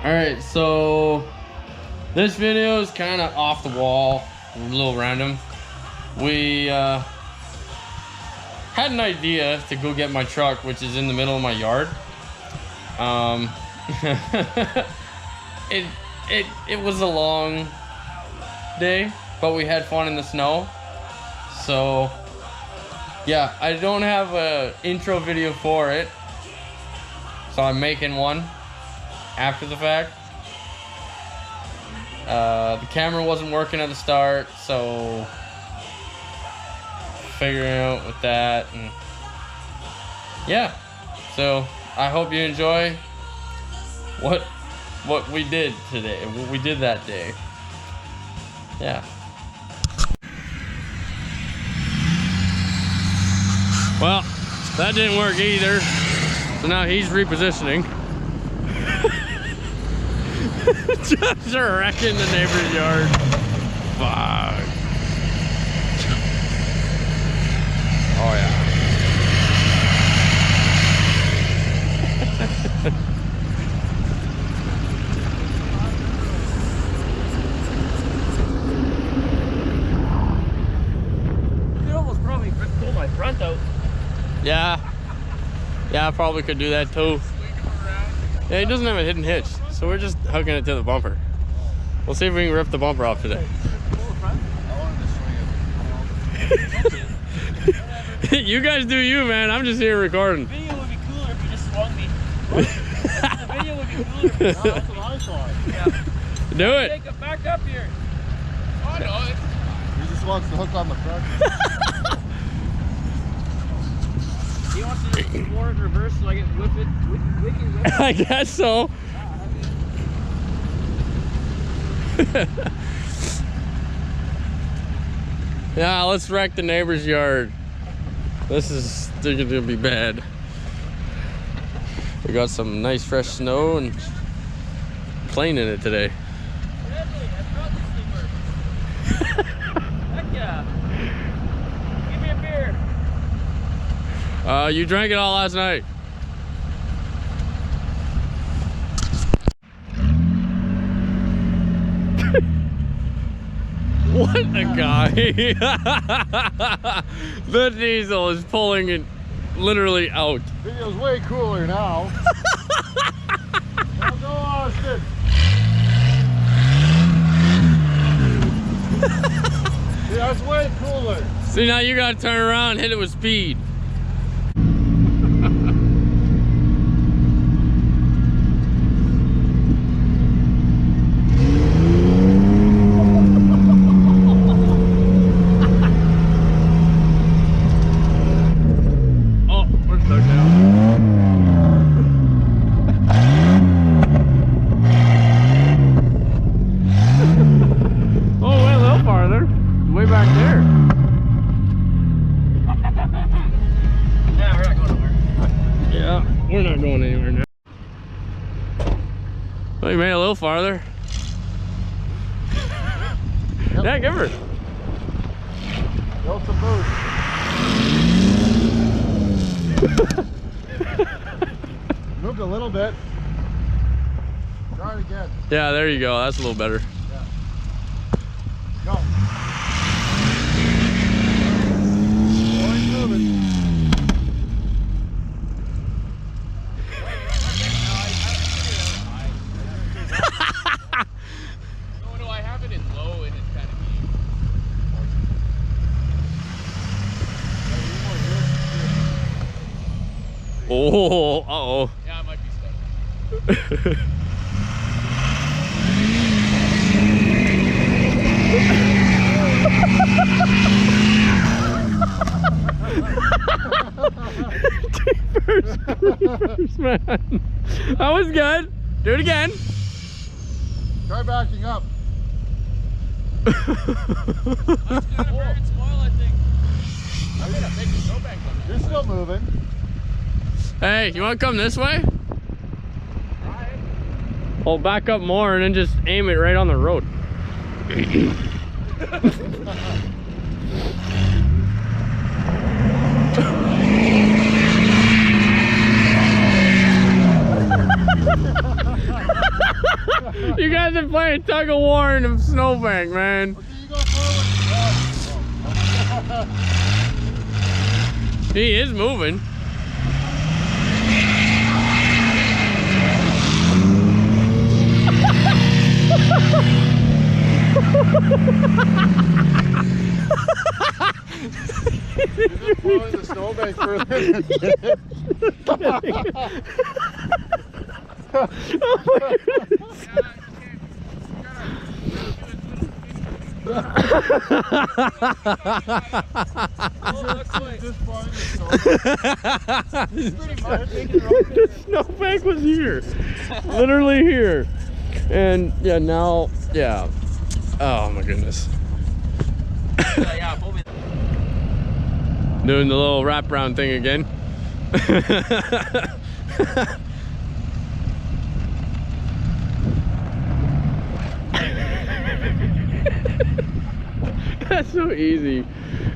Alright, so this video is kind of off the wall, a little random. We had an idea to go get my truck, which is in the middle of my yard. It was a long day, but we had fun in the snow. So yeah, I don't have a intro video for it, so I'm making one after the fact. The camera wasn't working at the start, so figuring out with that, and yeah, so I hope you enjoy what we did today, what we did that day. Yeah. Well, that didn't work either, so now he's repositioning. Just wrecking the neighbor's yard. Fuck. Oh yeah. You could almost probably pull my front out. Yeah. Yeah, I probably could do that too. Yeah, he doesn't have a hidden hitch, so we're just hooking it to the bumper. We'll see if we can rip the bumper off today. You guys do you, man. I'm just here recording. The video would be cooler if you just swung me. The video would be cooler if you that's what I thought. Yeah. Do it. Take it back up here. Oh no. He just wants to hook on the front. He wants to just more in reverse so I can whip it. Whip it. I guess so. Yeah, let's wreck the neighbor's yard. This is gonna be bad. We got some nice fresh snow and plane in it today. Definitely, that's probably Heck yeah. Give me a beer. You drank it all last night. What a guy. The diesel is pulling it literally out. Video's way cooler now. Now go, Austin. See, that's way cooler. See, now you gotta turn around and hit it with speed. We're not going anywhere now. Well, you made it a little farther. Yep. Yeah, give her. Built some boost. Moved a little bit. Try it again. Yeah, there you go. That's a little better. Yeah. Go. Boy's moving. Oh, uh-oh. Yeah, I might be stuck. First, man. That was good. Do it again. Try backing up. That's gonna very small, I think. I'm gonna make it go back on. You're still moving. Hey, you want to come this way? Well, back up more and then just aim it right on the road. You guys are playing tug of war in the snowbank, man. Okay, you go forward. He is moving. You're just following the snowbank further. The snowbank was here, literally here, and yeah, now, yeah. Oh my goodness. Doing the little wraparound thing again. That's so easy.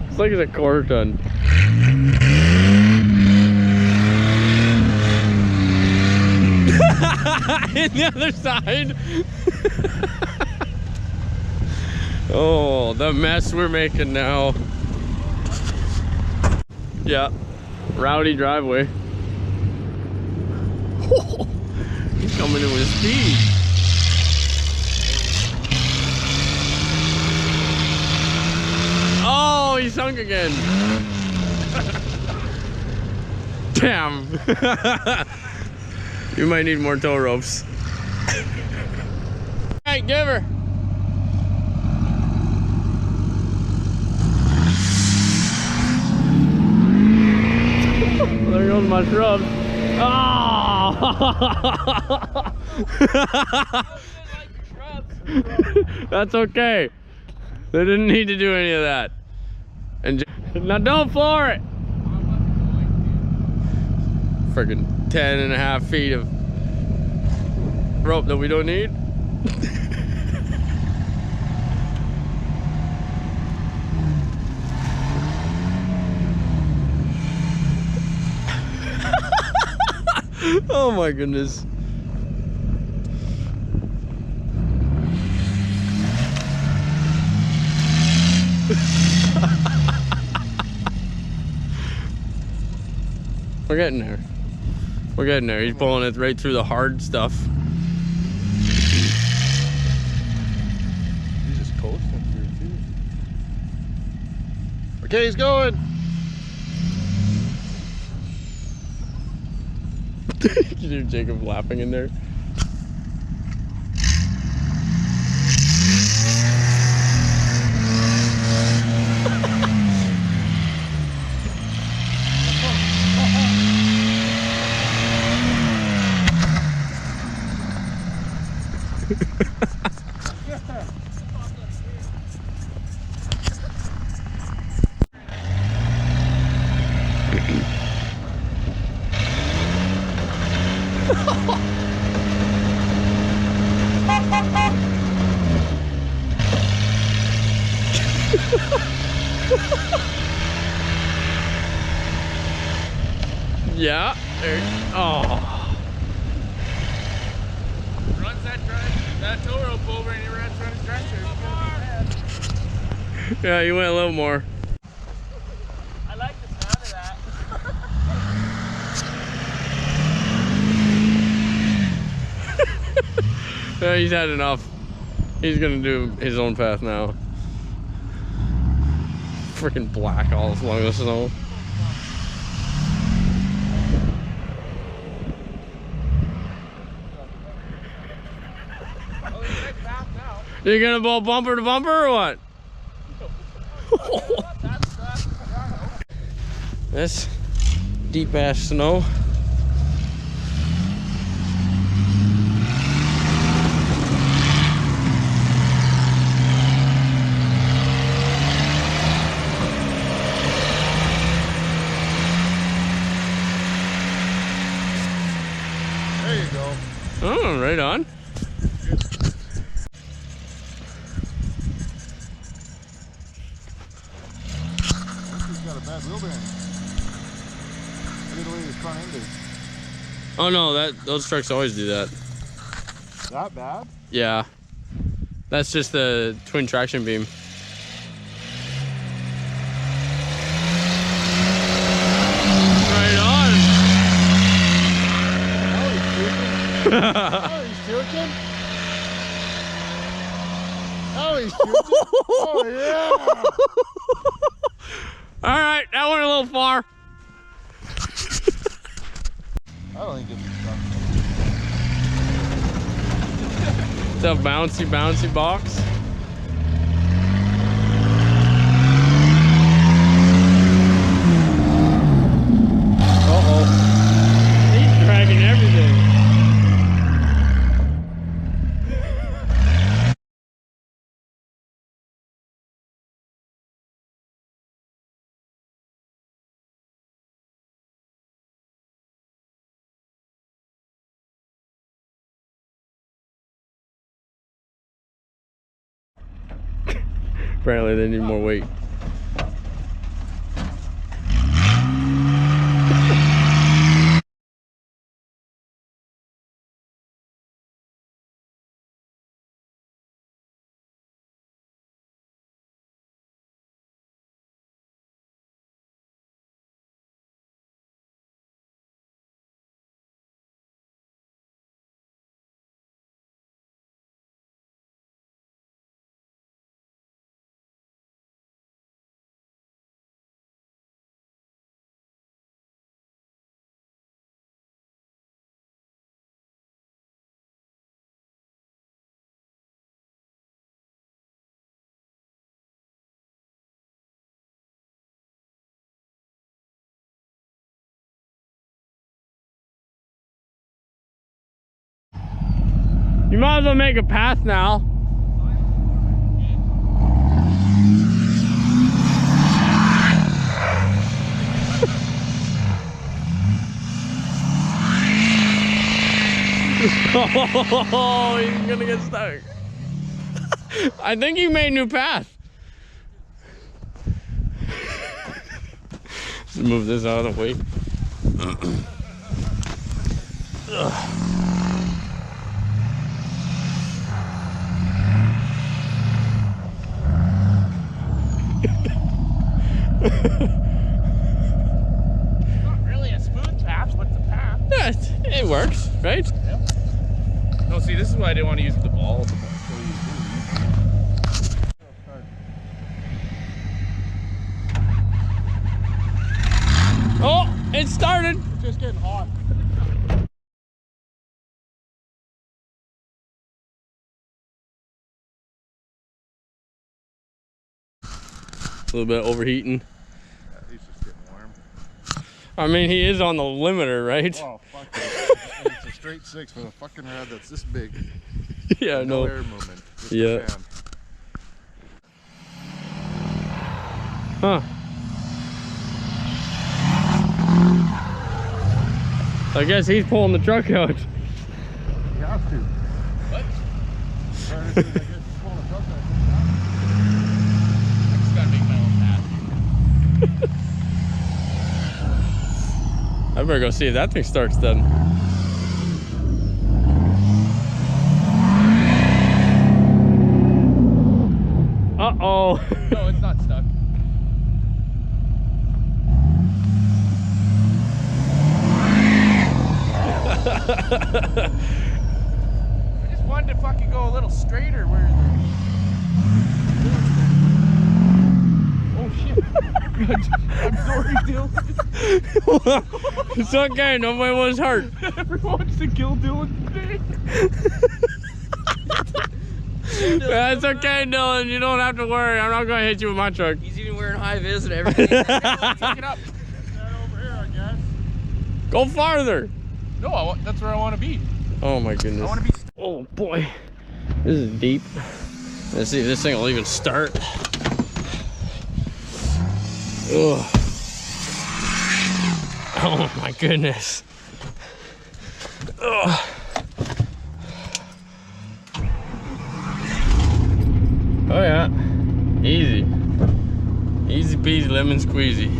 It's like it's a quarter ton. And the other side. Oh, the mess we're making now. Yeah, rowdy driveway. He's coming in with speed. Oh, he sunk again. Damn. You might need more tow ropes. All right, give her. There goes my shrubs. Oh! That's okay. They didn't need to do any of that. And now don't floor it. Freaking 10.5 feet of rope that we don't need. Oh my goodness. We're getting there. We're getting there. He's pulling it right through the hard stuff. He's just coasting through too. Okay, he's going. Can you hear Jacob laughing in there? Yeah. Oh. Runs that tow rope over and he runs from his dresser. Yeah, you went a little more. I like the sound of that. Yeah, he's had enough. He's gonna do his own path now. Freaking black all along the snow. You gonna go bumper to bumper or what? This deep ass snow. There you go. Oh, right on. He's got a bad wheel bearing. Look at the way his front end is. Oh no, those trucks always do that. That bad? Yeah. That's just the twin traction beam. Right on. Oh, he's shooting. Oh, he's shooting. Oh, yeah. All right, that went a little far. I don't think it'll be stuck. It's a bouncy box. Uh-oh. He's dragging everything. Apparently they need more weight. You might as well make a path now. Oh, he's gonna get stuck. I think he made a new path. Let's move this out of the way. Not really a smooth path, but it's a path. Yeah, it works, right? Yep. No, see, this is why I didn't want to use the ball. Oh, it started. It's just getting hot. A little bit overheating. Yeah, he's just getting warm. I mean, he is on the limiter, right? Oh, fuck it. It's a straight 6 with a fucking rod that's this big. Yeah, No no. air movement. Just Yeah. a fan. Huh. I guess he's pulling the truck out. You have to. What? As soon as I get to pull the truck out. I just gotta make my own path. I better go see if that thing starts then. Uh-oh. No, it's not stuck. I just wanted to fucking go a little straighter where the... Oh shit. I'm sorry, Dylan. It's okay, nobody was hurt. Everyone wants to kill Dylan today. That's okay, Dylan. You don't have to worry. I'm not going to hit you with my truck. He's even wearing high vis and everything. Take it up. Get that over here, I guess. Go farther. No, that's where I want to be. Oh my I goodness. want to be... Oh boy. This is deep. Let's see if this thing will even start. Ugh. Oh my goodness. Ugh. Oh yeah. Easy. Easy peasy lemon squeezy.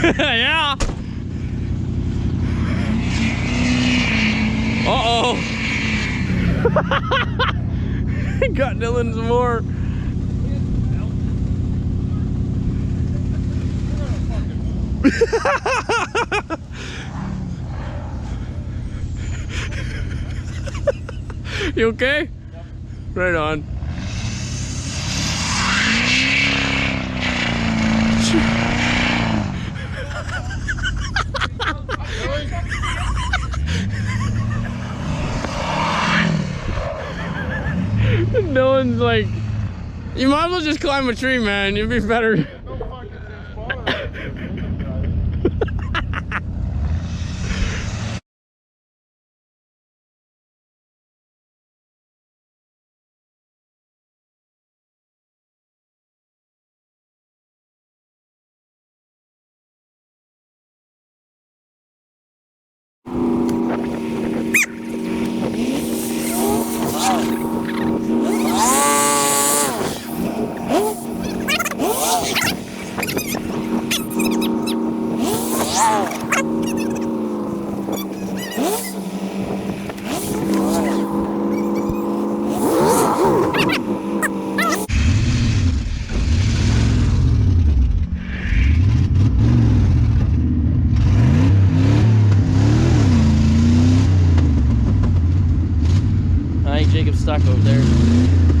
Yeah. Got Dylan some more. You okay? Yep. Right on. No one's like, you might as well just climb a tree, man. You'd be better. No fucking sense. I think Jacob's stuck over there.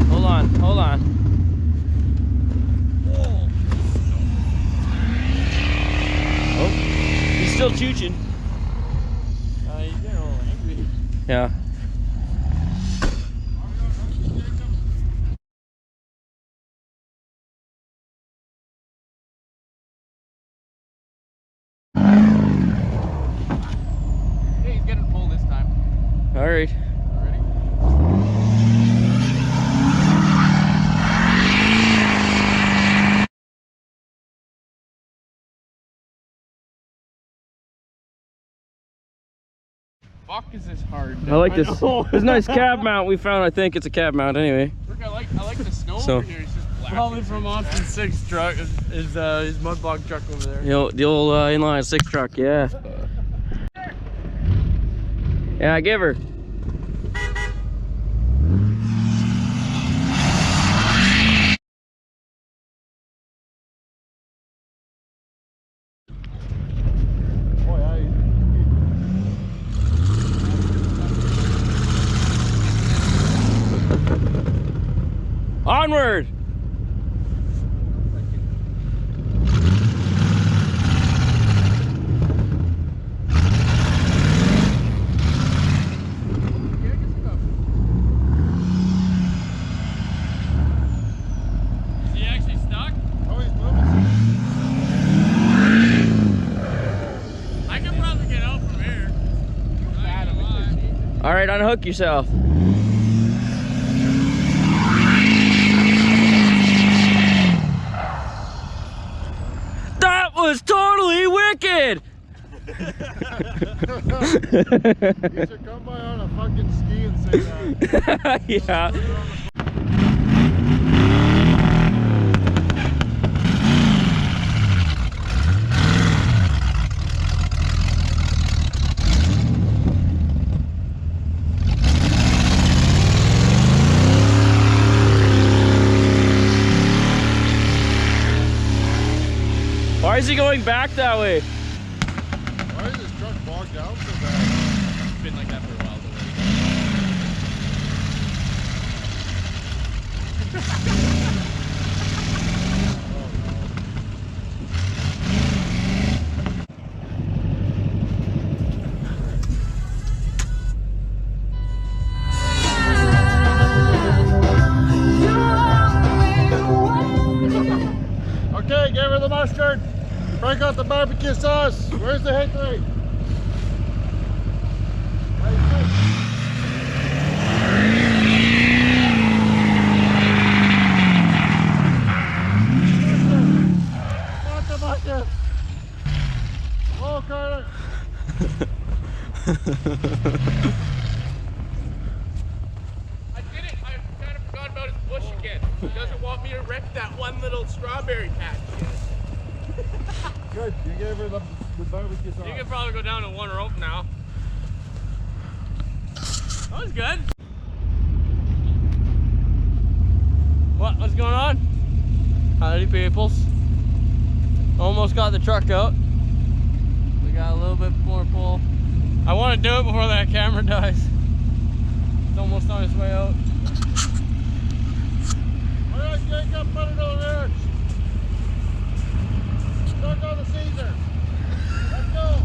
Hold on, hold on. Oh, he's still chooching. He's getting a little angry. Yeah. Hey, he's getting full this time. All right. Ready? Fuck, is this hard? I like this. This is a nice cab mount we found. I think it's a cab mount anyway. Look, I like the snow So- over here. It's just black. Probably from Austin 6 truck, his mudbog truck over there. The old inline 6 truck, yeah. Yeah, give her. Oh, yeah, Onward! Is he actually stuck? oh, he's moving. I can probably get out from here. All right, unhook yourself. That was totally wicked! You should come by on a fucking ski and say that. Yeah. Why is he going back that way? Why is this truck bogged down so bad? It's been like that for a while already. Okay, give her the mustard. Break out the barbecue sauce. Where's the hickory? Oh, Carter. I did it. I kind of forgot about his bush again. He doesn't want me to wreck that one little strawberry patch. Good. You gave her the barbecue sauce. You can probably go down to one rope now. That was good. What's going on? Howdy peoples. Almost got the truck out. We got a little bit more pull. I want to do it before that camera dies. It's almost on its way out. Alright, Jacob, put it on there. Stuck on the Caesar. Let's go.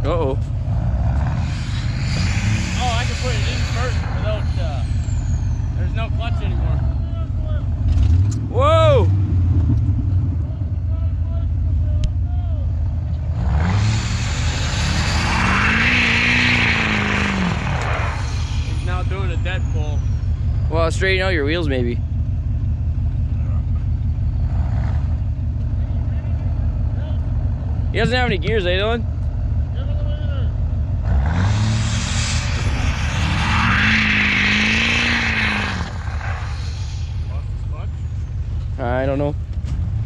Uh-oh. Oh, I can put it in first without, there's no clutch anymore. Whoa! He's now doing a dead pull. Well, straighten out your wheels maybe. He doesn't have any gears, eh, Dylan? Give it the leader. I don't know.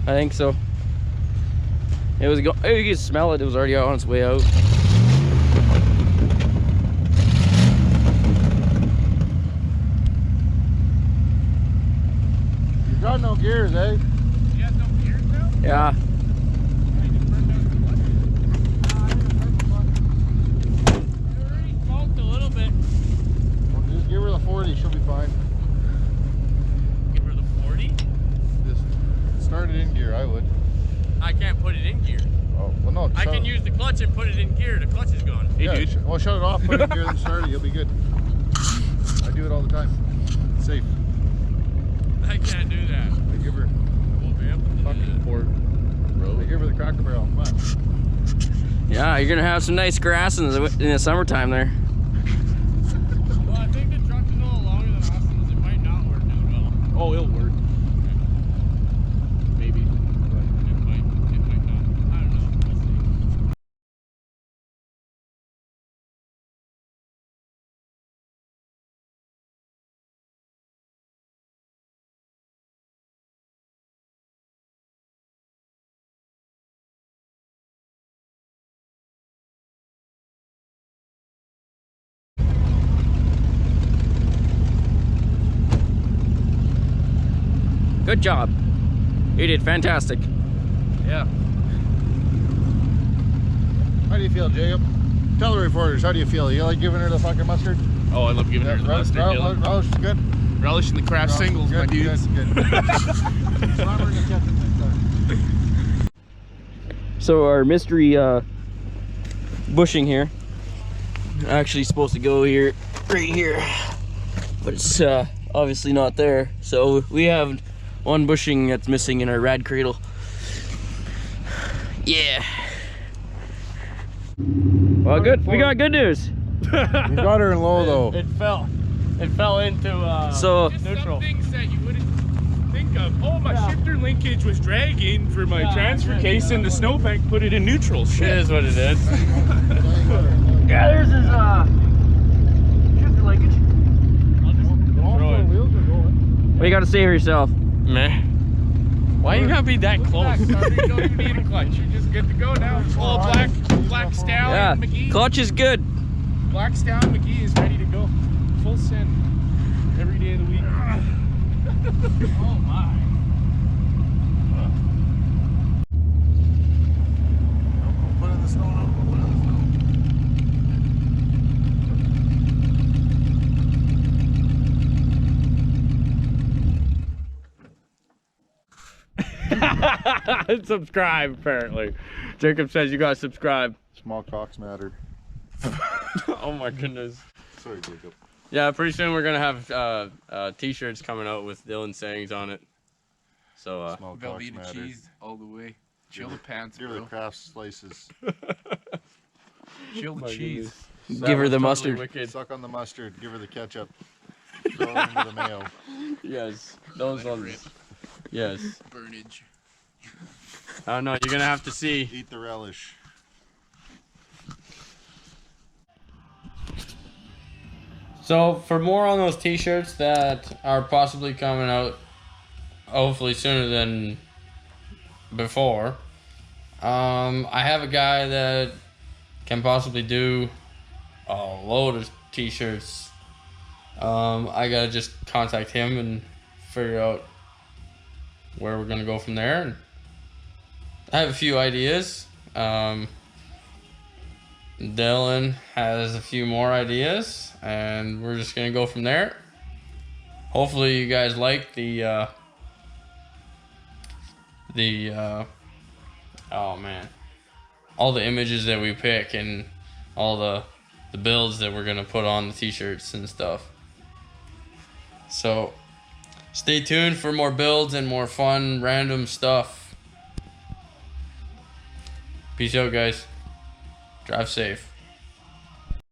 I think so. It was go. Oh, you can smell it. It was already on its way out. You got no gears, eh? You got no gears now? Yeah. I just burned out the clutch. It already smoked a little bit. Well, just give her the 40, she'll be fine. Give her the 40. Just start it in gear, I would. I can't put it in gear. Oh, well, no. I can use the clutch and put it in gear. The clutch is gone. Hey, dude. Well, shut it off, put it in gear, then start it. You'll be good. I do it all the time. It's safe. I can't do that. I give her I won't be able to do fucking that. port. I give her the Cracker Barrel. Come on. Yeah, you're gonna have some nice grass in the summertime there. Well, I think the truck's a little longer than Austin's. It might not work as well. Oh, it'll work. Maybe. It might not. I don't know. We'll see. Good job. You did fantastic. Yeah. How do you feel, Jacob? Tell the reporters, how do you feel? You like giving her the fucking mustard? Oh, I love giving her the mustard, Dylan. Relish is good? Relishing the craft singles, my dudes. Good. Slam her in the kitchen next time. So our mystery bushing here, actually supposed to go here, right here, but it's obviously not there. So we have one bushing that's missing in our rad cradle. Yeah. Well, good. We got good news. You got her in low though. It fell. It fell into So Just neutral. some things that you wouldn't think of. Oh, my shifter linkage was dragging for my transfer case and the snowbank put it in neutral. It Shit. is what it is. yeah, there's his shifter linkage. Throw it. Wheels are going. What do you got to say for yourself? Meh. Why you gotta be that close? You don't need a clutch. You're just good to go now. Oh, Black Stallion Yeah, McGee. clutch is good. Black Stallion McGee is ready to go. Full send every day of the week. Oh my. Put it in the snow now. Put it in the Subscribe, apparently. Jacob says you gotta subscribe. Small cocks matter. Oh my goodness. Sorry, Jacob. Yeah, pretty soon we're gonna have t-shirts coming out with Dylan sayings on it. So Small cocks Velveeta matter. cheese all the way. Chill the pants, Give her the bro. craft slices. Chill the cheese. Give her the mustard. Suck on the mustard. Give her the ketchup. Throw it into the mayo. Yes, those Let it ones. rip. Yes. Burnage. I don't know. You're gonna have to see. Eat the relish. So for more on those t-shirts that are possibly coming out, hopefully sooner than before, I have a guy that can possibly do a load of t-shirts. I gotta just contact him and figure out where we're gonna go from there. And I have a few ideas. Dylan has a few more ideas, and we're just gonna go from there. Hopefully you guys like the oh man, all the images that we pick and all the builds that we're gonna put on the t-shirts and stuff. So stay tuned for more builds and more fun random stuff. Peace out, guys. Drive safe.